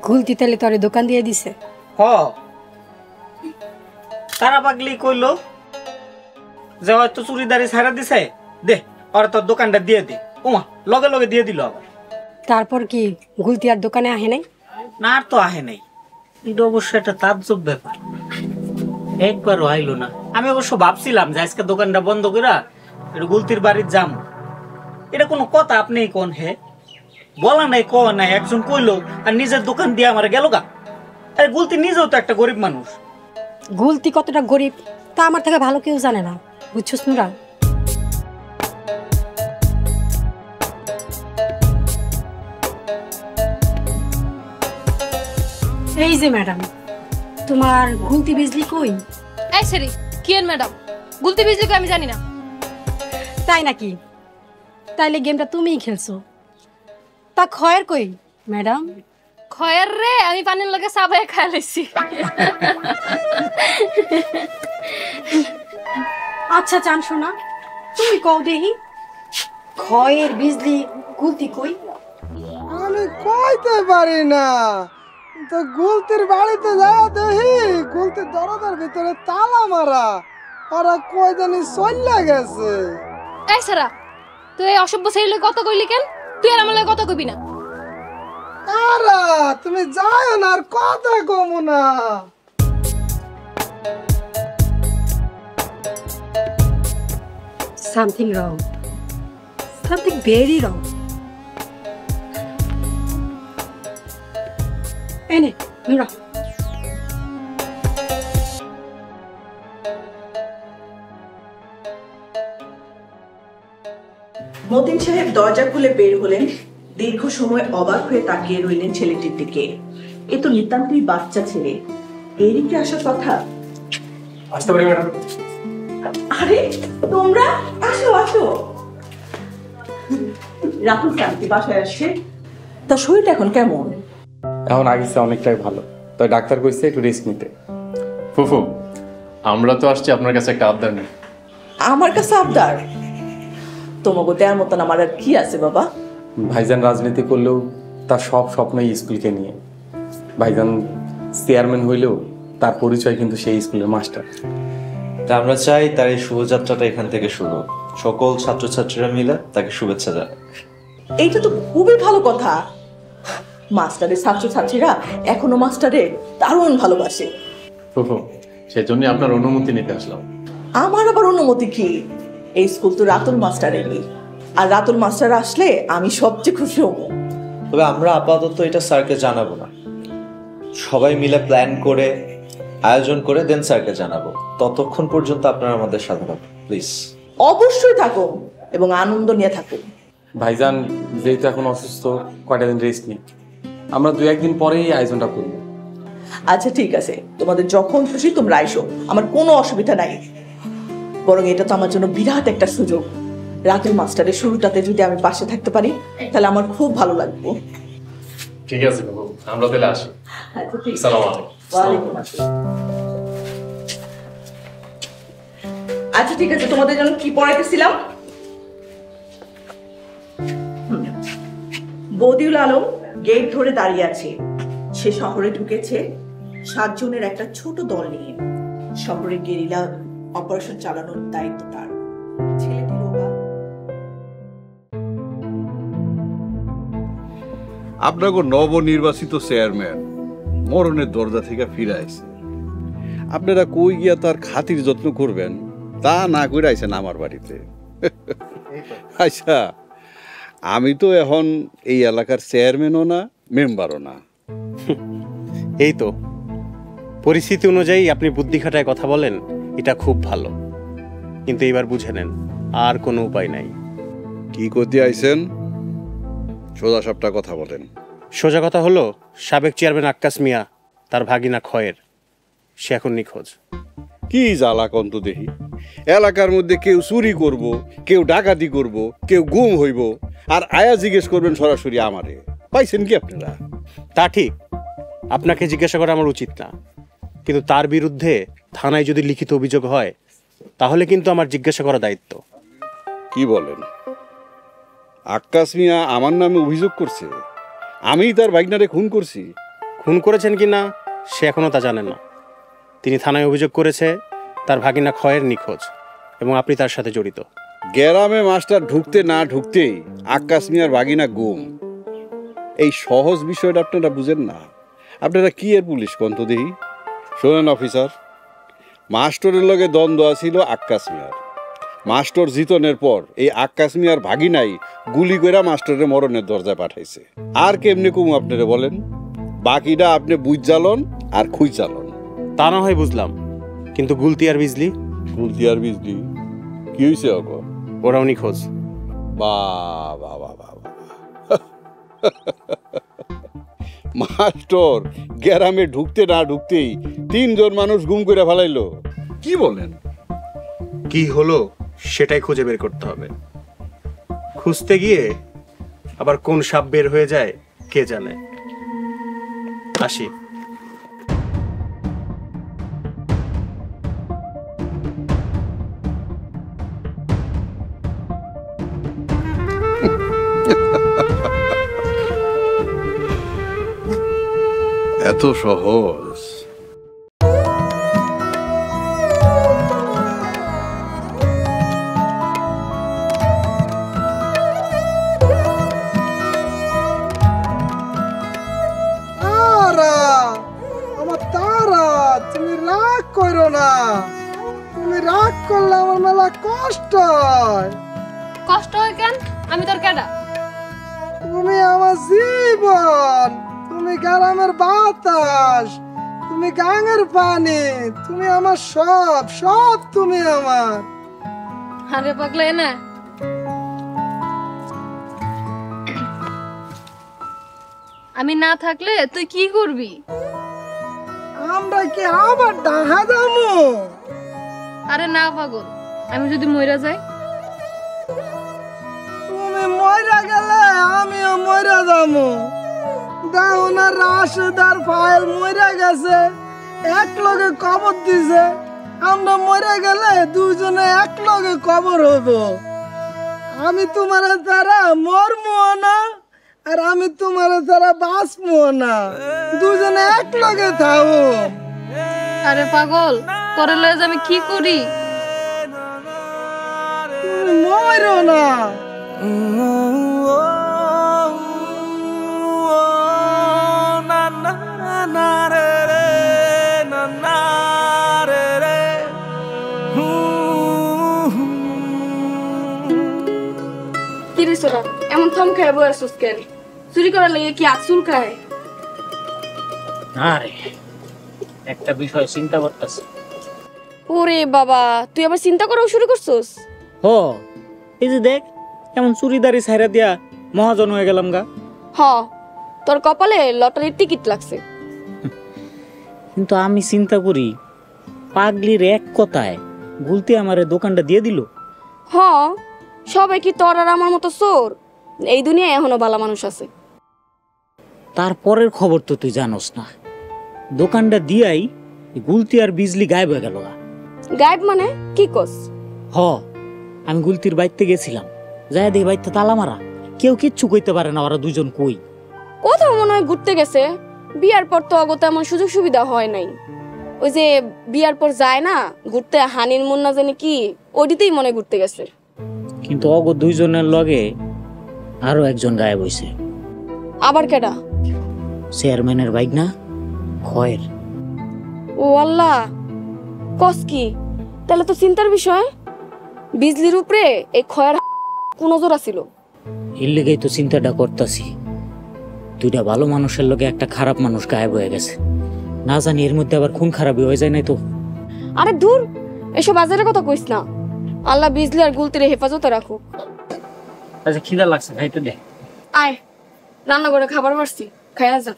গুলতি তাহলে তোরে দোকান দিয়ে দিছে? হ, তারা পাগলি কইলো যে হয়তো চুরিদারি ছাড়া দিছে, দে ওরা তোর দোকানটা দিয়ে দে। ওমা, লগে লগে দিয়ে দিল আবার। তারপর কি গুলতি আর দোকানে আহে নাই? না, আর তো আহে নাই। এটা অবশ্য একটা তাজ্জব ব্যাপার, একবারও আইলো না। আমি অবশ্য ভাবছিলাম যে আজকে দোকানটা বন্ধ কইরা একটু গুলতির বাড়ির যাম। এটা কোনো কথা আপনি কোন? হে, বলা নাই ক নাই, একজন কইলো আর নিজের দোকান দিয়ে আমার গেল গা। আরে গুলতি নিজেও তো একটা গরিব মানুষ। গুলতি কতটা গরিব তা আমার থেকে ভালো কেউ জানে না, বুঝছস নুরা? এই যে ম্যাডাম, তোমার গুলতি বিজলি কই? এই সেরি, কি এর ম্যাডাম? গুলতি বিজলি কই আমি জানি না। তাই নাকি? তাইলে গেমটা তুমিই খেলছো। তা খয়ের কই ম্যাডাম? খয়ের রে আমি পানির লগে সাবাই খাই লাইছি। আচ্ছা চান শোনা, তুমি কও দেহি খয়ের বিজলি গুলতি কই? আমি কইতে পারি না তো, গুলতির বাড়িতে যাওয়া দেখি গুলতির দরজার ভিতরে তালা মারা, ওরা কই জানি চল্লা গেছে। এই সারা, তুই এই অসভ্য ছেলে কত কইলি কেন? তুই আর আমার লগে কত কইবি না। তারা তুমি যাও না, আর কথা কমু না। Something wrong, something very wrong. এনে নুরা, মতিন সাহেব দরজা খুলে বের হলেন। দীর্ঘ সময় অবাক হয়ে তাকিয়ে রইলেন ছেলেটির দিকে। এ তো নিতান্তই বাচ্চা ছেলে, এরই কি আসার কথা? আসতে পারি ম্যাডাম? আরে তোমরা আসো আসো। রাতুল শান্তি বাসায় আসছে। তা শরীরটা এখন কেমন? এখন আগেছে অনেকটাই ভালো, তাই ডাক্তার কইছে একটু রেস্ট নিতে। ফুফু, আমরা তো আসছি আপনার কাছে একটা আবদার নেই। আমার কাছে আবদার? তোমাকে দেওয়ার মতন আমার আর কি আছে বাবা? ভাইজান রাজনীতি করলেও তার সব স্বপ্নই স্কুলকে নিয়ে। ভাইজান চেয়ারম্যান হইলেও তার পরিচয় কিন্তু সেই স্কুলের মাস্টার। তা আমরা চাই তার এই শুভযাত্রাটা এখান থেকে শুরু। সকল ছাত্রছাত্রীরা মিলে তাকে শুভেচ্ছা জানায়। এইটা তো খুবই ভালো কথা। মাস্টারের ছাত্রছাত্রীরা এখনো মাস্টারে দারুণ ভালোবাসে। ফুফু, সেজন্য আপনার অনুমতি নিতে আসলাম। আমার আবার অনুমতি কি? এই স্কুল তো রাতুল মাস্টারেরই, আর রাতুল মাস্টার আসলে আমি সবচেয়ে খুশি হব। তবে আমরা আপাতত এটা স্যারকে জানাবো না, সবাই মিলে প্ল্যান করে আয়োজন করে দেন স্যারকে জানাবো। ততক্ষণ পর্যন্ত আপনারা আমাদের সাথে থাকুন প্লিজ। অবশ্যই থাকুন এবং আনন্দ নিয়ে থাকুন। ভাইজান যেহেতু এখন অসুস্থ, কয়টা দিন রেস্ট নিই, আমরা 2-1 দিন পরেই আয়োজনটা করব। আচ্ছা ঠিক আছে, তোমাদের যখন খুশি তোমরা আইসো, আমার কোনো অসুবিধা নাই। বরং এটা তো আমার জন্য বিরাট একটা সুযোগ। রাতুল মাস্টারের শুরুটাতে যদি আমি পাশে থাকতে পারি তাহলে আমার খুব ভালো লাগবে। ঠিক আছে বাবু, আমরা তাহলে আসি। আচ্ছা ঠিক আছে। আসসালামু আলাইকুম। ওয়ালাইকুম আসসালাম। আচ্ছা ঠিক আছে, তোমাদের জন্য কি পড়াইতেছিলাম? বদিউল আলম গেট ধরে দাঁড়িয়ে আছে। সে শহরে ঢুকেছে 7 জনের একটা ছোট দল নিয়ে। শহরে গেরিলা অপারেশন চালানোর দায়িত্ব তার। ছেলেটি রোগা। আপনাকে নবনির্বাচিত চেয়ারম্যান মরণের দরজা থেকে ফিরে আইছে। আপনারা কই গিয়া তার খাতির যত্ন করবেন তা না করে আইছেন আমার বাড়িতে। আচ্ছা, আমি তো এখন এই এলাকার চেয়ারম্যানও না, মেম্বারও না। এই তো পরিস্থিতি অনুযায়ী আপনি বুদ্ধি খাটায় কথা বলেন, এটা খুব ভালো, কিন্তু এবার বুঝে নেন আর কোনো উপায় নাই। কি করতে আইছেন? সোজা সাপটা কথা বলেন। সোজা কথা হলো, সাবেক চেয়ারম্যান আক্কাস মিয়া তার ভাগিনা খয়ের, সে এখন নিখোঁজ। কি জ্বালা কন্ত দেখি, এলাকার মধ্যে কেউ চুরি করব, কেউ ডাকাতি করব, কেউ গুম হইব, আর আয়া জিজ্ঞেস করবেন সরাসরি আমারে। পাইছেন কি আপনারা? তা ঠিক, আপনাকে জিজ্ঞাসা করা আমার উচিত না, কিন্তু তার বিরুদ্ধে থানায় যদি লিখিত অভিযোগ হয় তাহলে কিন্তু আমার জিজ্ঞাসা করা দায়িত্ব। কি বলেন? আক্কাস মিয়া আমার নামে অভিযোগ করছে? আমি তার ভাগনারে খুন করছি? খুন করেছেন কি না সে এখনও তা জানেন না। তিনি থানায় অভিযোগ করেছে তার ভাগিনা ক্ষয়ের নিখোঁজ এবং আপনি তার সাথে জড়িত। গ্রামে মাস্টার ঢুকতে না ঢুকতেই আক্কাস মিয়ার ভাগিনা গুম। এই সহজ বিষয়টা আপনারা বুঝেন না। আপনারা কি এর পুলিশ কন্ত দেহি? শোনেন অফিসার, মাস্টরের লগে দ্বন্দ্ব ছিল আক্কাস মিয়ার। মাস্টর জিতনের পর এই আক্কাস মিয়ার ভাগিনাই গুলি কইরা মাস্টরের মরণের দরজায় পাঠাইছে। আর কেমনে কুমু আপনারা বলেন? বাকিটা আপনি বুঝ জ্বালন আর খুঁজ জ্বালন। তা না হয় বুঝলাম, কিন্তু গুলতি আর বিজলি? গুলতি আর বিজলি কি হয়েছে? ওরাও নিখোঁজ। বাবা বাবা, মাস্টর গ্রামে ঢুকতে না ঢুকতেই 3 জন মানুষ গুম করে ফেলাইলো। কি বলেন? কি হলো সেটাই খুঁজে বের করতে হবে। খুঁজতে গিয়ে আবার কোন সাপ বের হয়ে যায় কে জানে। আসি। এত সহজ? আমার তারা, তুমি রাগ করো না। তুমি রাগ করলে আমার মেলা কষ্ট হয়। কষ্ট হয় কেন? আমি তোর কেডা? তুমি আমার জীবন, তুমি গ্রামের বাতাস, তুমি গাঙের পানি, তুমি আমার সব, সব তুমি আমার। আরে পাগলা না, আমি না থাকলে তুই কি করবি? আমরা কি আবার ডাহা দামু? আরে না পাগল, আমি যদি মইরা যাই? তুমি মইরা গেলে আমিও মইরা যামু। দেখো না রাশেদার ফাইল মইরা গেছে, এক লগে কবর দিছে। আমরা মরে গেলে দুজনে এক লগে কবর হইব। আমি তোমার দ্বারা মরমুও না, আর আমি তোমার দ্বারা বাঁচমুও না। দুজনে এক লগে থাকো। আরে পাগল, তোরে লয়ে যে আমি কি করি? তুমি মরো না। কিরে সোরা, এমন থম খায় বয়ে আসছিস কেন? চুরি করার লাগে কি আচুল খায়? না রে, একটা বিষয় চিন্তা করতেছি। ওরে বাবা, তুই আবার চিন্তা করাও শুরু করছিস? ও এই যে দেখ, এমন চুরিদারি ছাইরা দিয়া মহাজন হয়ে গেলাম গা। হ, তোর কপালে লটারির টিকিট লাগছে। কিন্তু আমি চিন্তা করি, পাগলির এক কথায় গুলতি আমারে দোকানটা দিয়ে দিল। হ, সবাই কি তোর আর আমার মতো চোর? এই দুনিয়ায় এখনো ভালো মানুষ আছে। তারপরের খবর তো তুই জানোস না। দোকানটা দিয়াই গুলতি আর বিজলি গায়েব হয়ে গেল। গায়েব মানে কি কস? হ, আমি গুলতির বাইতে গেছিলাম, যাই দেখি বাইতে তালা মারা, কেউ কিচ্ছু কইতে পারে না ওরা দুজন কই। কোথাও মনে হয় ঘুরতে গেছে। বিয়ার পর তো অগত এমন সুযোগ সুবিধা হয় নাই। ওই যে বিয়ার পর যায় না ঘুরতে, হানির মুন্না জানি কি, ওইটিতেই মনে ঘুরতে গেছে। কিন্তু অগ দুইজনের লগে আরো একজন গায়েব হইছে। আবার কেডা? চেয়ারম্যানের বাইক না, খয়ের। ও আল্লাহ, কস কি? তাহলে তো চিন্তার বিষয়। বিজলির উপরে এই খয়ের কোন জোড়া ছিল? এর লেগেই তো চিন্তাটা করতেছি। দুইটা ভালো মানুষের লগে একটা খারাপ মানুষ গায়েব হয়ে গেছে। না জানি এর মধ্যে আবার খুন খারাপই হয়ে যায় নাই তো। আরে দূর, এসব বাজারের কথা কইস না। আল্লাহ বিজলি আর গুলতিরে হেফাজতে রাখুক। আচ্ছা, খিদা লাগছে, খাইতে দে। আয়, রান্না করে খাবার বাড়ছি, খাইয়া যা।